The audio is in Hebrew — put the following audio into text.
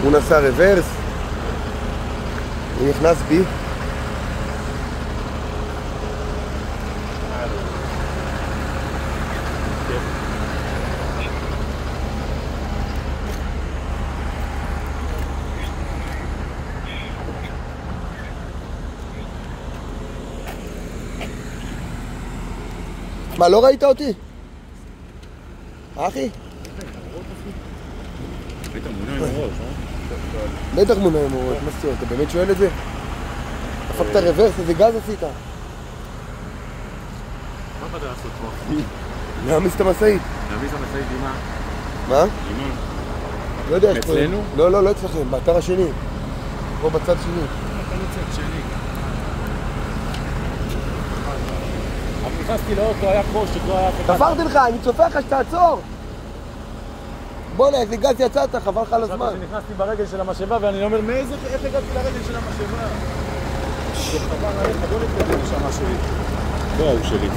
הוא נסע רוורס, הוא נכנס בי. מה, לא ראית אותי? אחי? בטח מונה עם הראש, בטח מונה עם הראש, מה סתיור? אתה באמת שואל את זה? הפקת רוורס, איזה גז עשית? מה באת לעשות פה? להעמיס את המשאית. להעמיס את המשאית עם מה? מה? עם מה? לא יודע. אצלנו? לא אצלכם, באתר השני. פה בצד שני. אתה לא צד שני. אבל נכנסתי לאוטו, היה חושך, לא היה... תפרתי לך, אני צופה לך שתעצור! בוא'נה, איזה גז יצאת, חבל לך על הזמן. נכנסתי ברגל של המשאבה ואני אומר, איך הגעתי לרגל של המשאבה? חבל עליך, בוא נתקדם לשם משהו. לא, הוא שלי.